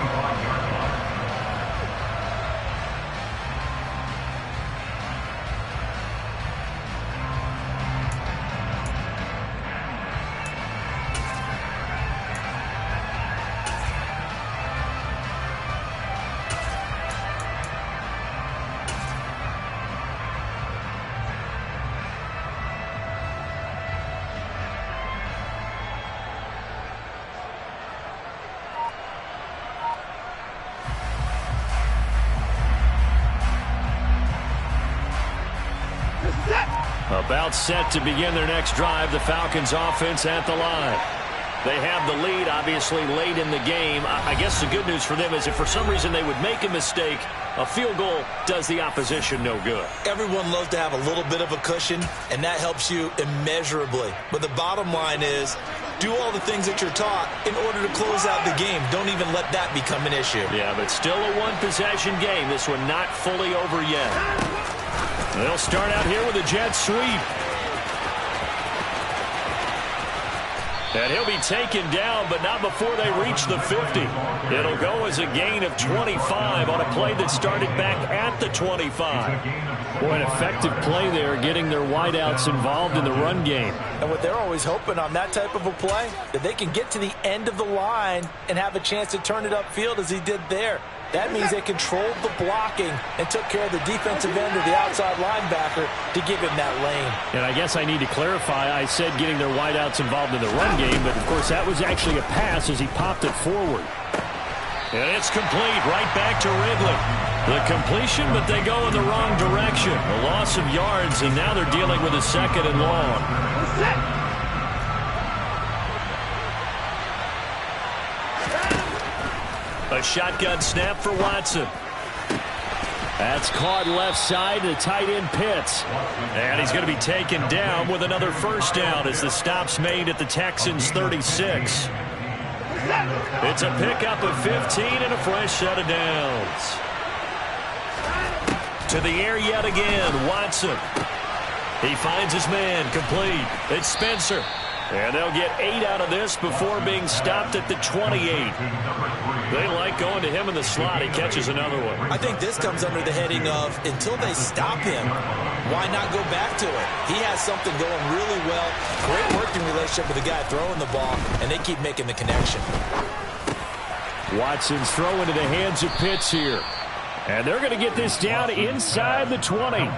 About set to begin their next drive, the Falcons offense at the line. They have the lead, obviously, late in the game. I guess the good news for them is if for some reason they would make a mistake, a field goal does the opposition no good. Everyone loves to have a little bit of a cushion, and that helps you immeasurably. But the bottom line is, do all the things that you're taught in order to close out the game. Don't even let that become an issue. Yeah, but still a one-possession game. This one not fully over yet. They'll start out here with a jet sweep. And he'll be taken down, but not before they reach the 50. It'll go as a gain of 25 on a play that started back at the 25. Boy, an effective play there, getting their wideouts involved in the run game. And what they're always hoping on that type of a play, that they can get to the end of the line and have a chance to turn it upfield as he did there. That means they controlled the blocking and took care of the defensive end of the outside linebacker to give him that lane. And I guess I need to clarify, I said getting their wideouts involved in the run game, but of course that was actually a pass as he popped it forward. And it's complete right back to Ridley. The completion, but they go in the wrong direction. A loss of yards, and now they're dealing with a 2nd and long. A shotgun snap for Watson. That's caught left side to tight end Pitts. And he's going to be taken down with another first down as the stop's made at the Texans' 36. It's a pickup of 15 and a fresh set of downs. To the air yet again, Watson. He finds his man, complete. It's Spencer. And they'll get 8 out of this before being stopped at the 28. They like going to him in the slot. He catches another one. I think this comes under the heading of, until they stop him, why not go back to it? He has something going really well. Great working relationship with the guy throwing the ball, and they keep making the connection. Watson's throw into the hands of Pitts here. And they're going to get this down inside the 20.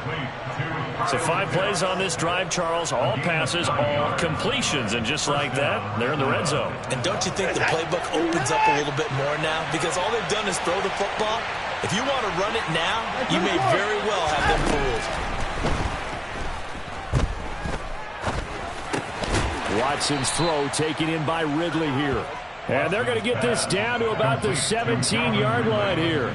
So 5 plays on this drive, Charles. All passes, all completions. And just like that, they're in the red zone. And don't you think the playbook opens up a little bit more now? Because all they've done is throw the football. If you want to run it now, you may very well have them fooled. Watson's throw taken in by Ridley here. And they're going to get this down to about the 17-yard line here.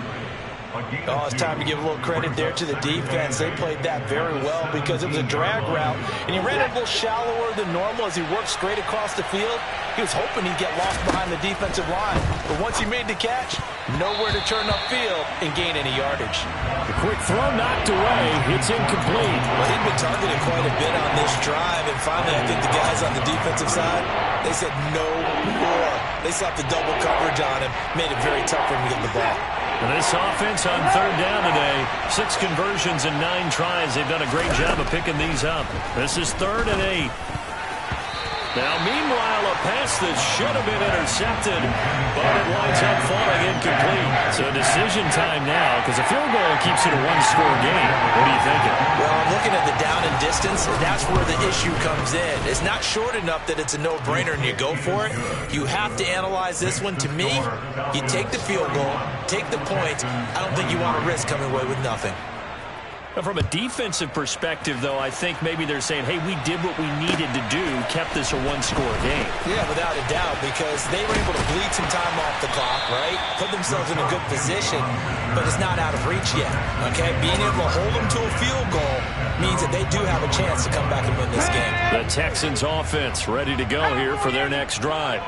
Oh, it's time to give a little credit there to the defense. They played that very well because it was a drag route, and he ran it a little shallower than normal as he worked straight across the field. He was hoping he'd get lost behind the defensive line, but once he made the catch, nowhere to turn upfield and gain any yardage. The quick throw knocked away. It's incomplete. Well, he'd been targeted quite a bit on this drive, and finally I think the guys on the defensive side, they said no more. They slapped the double coverage on him, made it very tough for him to get the ball. This offense on 3rd down today, 6 conversions and 9 tries. They've done a great job of picking these up. This is 3rd and 8. Now, meanwhile, a pass that should have been intercepted, but it winds up falling incomplete. So decision time now, because a field goal keeps it a 1-score game. What are you thinking? Well, I'm looking at the down and distance, and that's where the issue comes in. It's not short enough that it's a no-brainer and you go for it. You have to analyze this one. To me, you take the field goal, take the points. I don't think you want to risk coming away with nothing. From a defensive perspective, though, I think maybe they're saying, hey, we did what we needed to do, kept this a 1-score game. Yeah, without a doubt, because they were able to bleed some time off the clock, right? Put themselves in a good position, but it's not out of reach yet, okay? Being able to hold them to a field goal means that they do have a chance to come back and win this game. The Texans offense ready to go here for their next drive.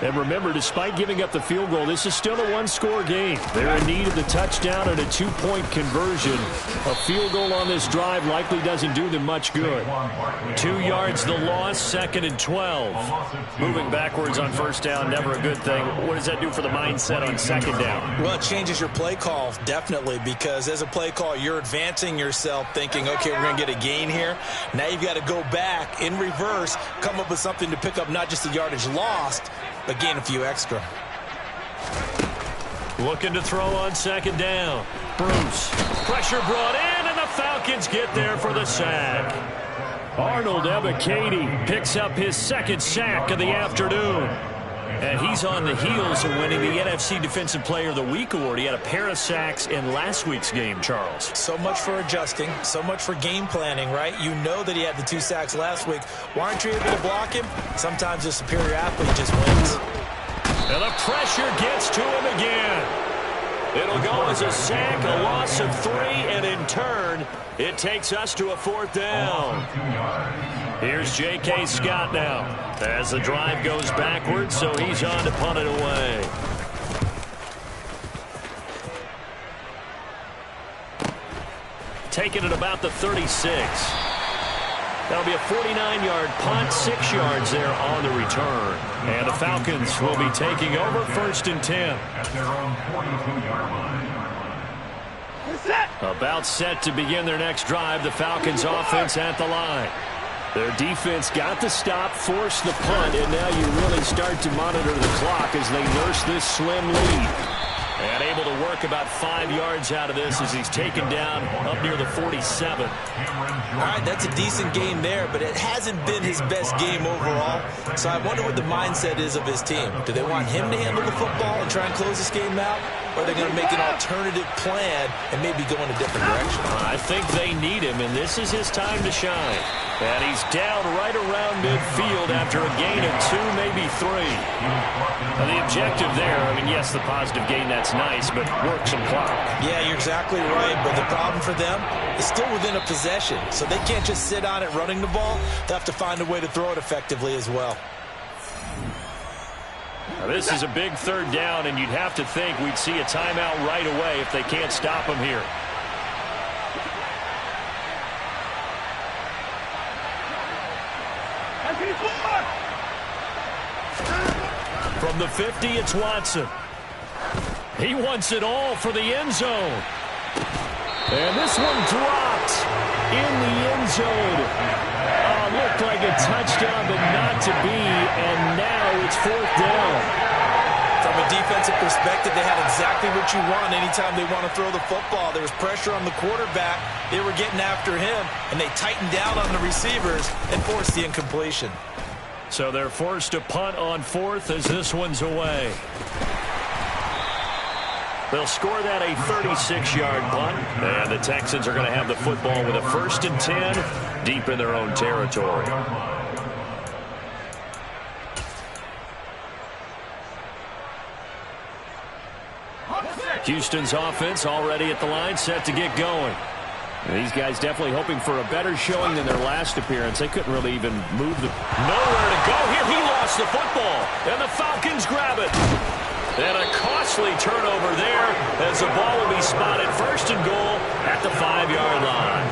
And remember, despite giving up the field goal, this is still a 1-score game. They're in need of the touchdown and a 2-point conversion. A field goal on this drive likely doesn't do them much good. 2 yards the loss, 2nd and 12. Moving backwards on 1st down, never a good thing. What does that do for the mindset on 2nd down? Well, it changes your play call, definitely, because as a play call, you're advancing yourself thinking, okay, we're going to get a gain here. Now you've got to go back in reverse, come up with something to pick up not just the yardage lost, but gain a few extra. Looking to throw on 2nd down. Bruce. Pressure brought in, and the Falcons get there for the sack. Arnold Ebiketie picks up his 2nd sack of the afternoon. And he's on the heels of winning the NFC Defensive Player of the Week award. He had a pair of sacks in last week's game, Charles. So much for adjusting, so much for game planning, right? You know that he had the 2 sacks last week. Why aren't you able to block him? Sometimes the superior athlete just wins. And the pressure gets to him again. It'll go as a sack, a loss of 3, and in turn, it takes us to a 4th down. Here's J.K. Scott now as the drive goes backwards, so he's on to punt it away. Taking it about the 36. That'll be a 49-yard punt, 6 yards there on the return. And the Falcons will be taking over 1st and 10. At their own 42-yard line. About set to begin their next drive, the Falcons offense at the line. Their defense got the stop, forced the punt, and now you really start to monitor the clock as they nurse this slim lead. And able to work about 5 yards out of this as he's taken down up near the 47. All right, that's a decent game there, but it hasn't been his best game overall. So I wonder what the mindset is of his team. Do they want him to handle the football and try and close this game out? Or are they going to make an alternative plan and maybe go in a different direction? I think they need him, and this is his time to shine. And he's down right around midfield after a gain of 2, maybe 3. Now, the objective there, I mean, yes, the positive gain, that's nice, but work some clock. Yeah, you're exactly right, but the problem for them is still within a possession, so they can't just sit on it running the ball. They have to find a way to throw it effectively as well. Now, this is a big 3rd down, and you'd have to think we'd see a timeout right away if they can't stop him here. From the 50, it's Watson. He wants it all for the end zone. And this one dropped in the end zone. Looked like a touchdown, but not to be, and now it's 4th down. From a defensive perspective, they had exactly what you want anytime they want to throw the football. There was pressure on the quarterback. They were getting after him, and they tightened down on the receivers and forced the incompletion. So they're forced to punt on 4th as this one's away. They'll score that a 36-yard punt. And the Texans are going to have the football with a 1st and 10 deep in their own territory. Houston's offense already at the line, set to get going. And these guys definitely hoping for a better showing than their last appearance. They couldn't really even move the... Nowhere to go here. He lost the football. And the Falcons grab it. And a costly turnover there as the ball will be spotted 1st and goal at the 5-yard line.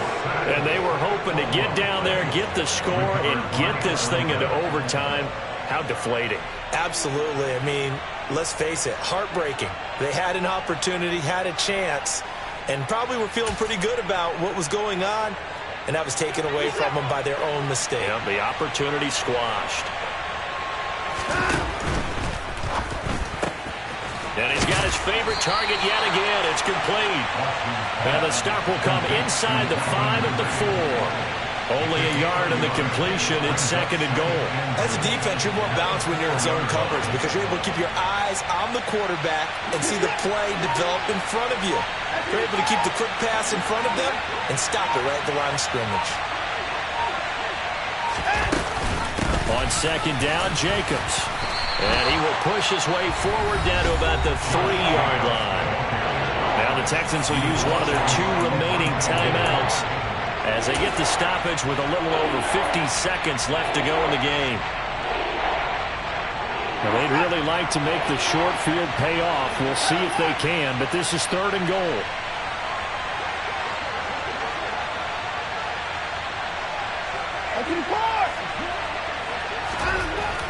And they were hoping to get down there, get the score, and get this thing into overtime. How deflating. Absolutely. I mean, let's face it, heartbreaking. They had an opportunity, had a chance, and probably were feeling pretty good about what was going on, and that was taken away from them by their own mistake. Yeah, the opportunity squashed. And he's got his favorite target yet again. It's complete. And the stop will come inside the 5 at the 4. Only a yard in the completion. It's 2nd and goal. As a defense, you're more balanced when you're in zone coverage because you're able to keep your eyes on the quarterback and see the play develop in front of you. You're able to keep the quick pass in front of them and stop it right at the line of scrimmage. On 2nd down, Jacobs. And he will push his way forward down to about the 3-yard line. Now the Texans will use one of their 2 remaining timeouts as they get the stoppage with a little over 50 seconds left to go in the game. Now they'd really like to make the short field pay off. We'll see if they can, but this is 3rd and goal.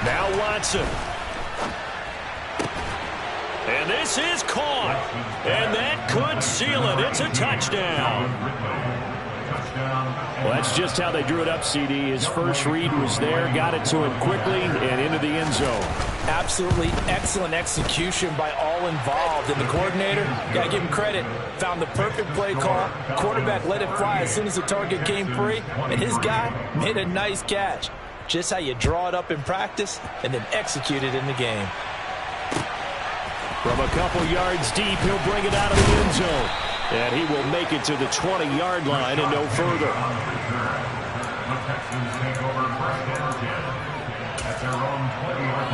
Now Watson. And this is caught. And that could seal it. It's a touchdown. Well, that's just how they drew it up, CD. His first read was there, got it to him quickly, and into the end zone. Absolutely excellent execution by all involved. And the coordinator, got to give him credit, found the perfect play call. Quarterback let it fly as soon as the target came free, and his guy made a nice catch. Just how you draw it up in practice and then execute it in the game. From a couple yards deep, he'll bring it out of the end zone. And he will make it to the 20-yard line and no further. The Texans take over 1st and 10 at their own 20-yard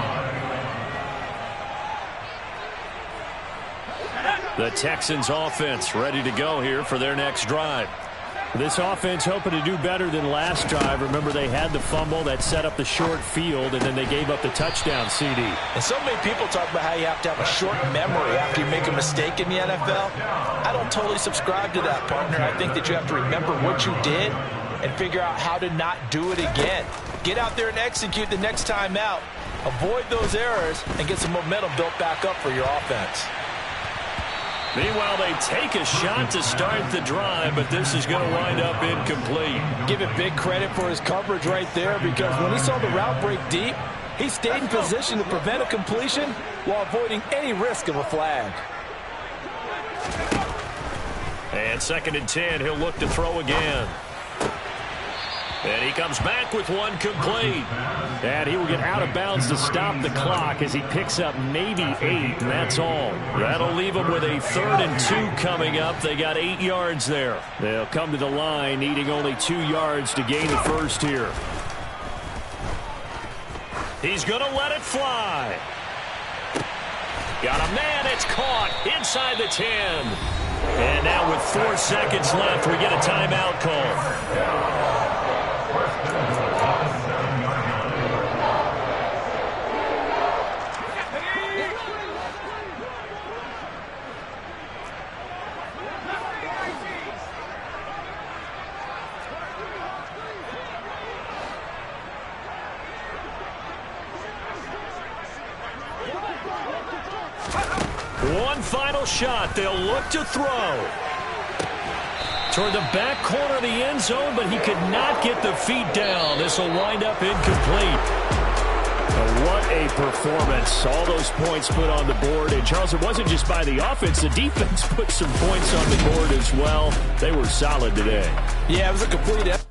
line. The Texans offense ready to go here for their next drive. This offense hoping to do better than last drive. Remember, they had the fumble that set up the short field, and then they gave up the touchdown, CD. And so many people talk about how you have to have a short memory after you make a mistake in the NFL. I don't totally subscribe to that, partner. I think that you have to remember what you did and figure out how to not do it again. Get out there and execute the next time out. Avoid those errors and get some momentum built back up for your offense. Meanwhile, they take a shot to start the drive, but this is going to wind up incomplete. Give it big credit for his coverage right there, because when he saw the route break deep, he stayed in position to prevent a completion while avoiding any risk of a flag. And 2nd and 10, he'll look to throw again. And he comes back with one complete. And he will get out of bounds to stop the clock as he picks up maybe 8, and that's all. That'll leave him with a 3rd and 2 coming up. They got 8 yards there. They'll come to the line needing only 2 yards to gain the first here. He's going to let it fly. Got a man. It's caught inside the 10. And now with 4 seconds left, we get a timeout call. One final shot. They'll look to throw. Toward the back corner of the end zone, but he could not get the feet down. This will wind up incomplete. What a performance. All those points put on the board. And, Charles, it wasn't just by the offense. The defense put some points on the board as well. They were solid today. Yeah, it was a complete effort.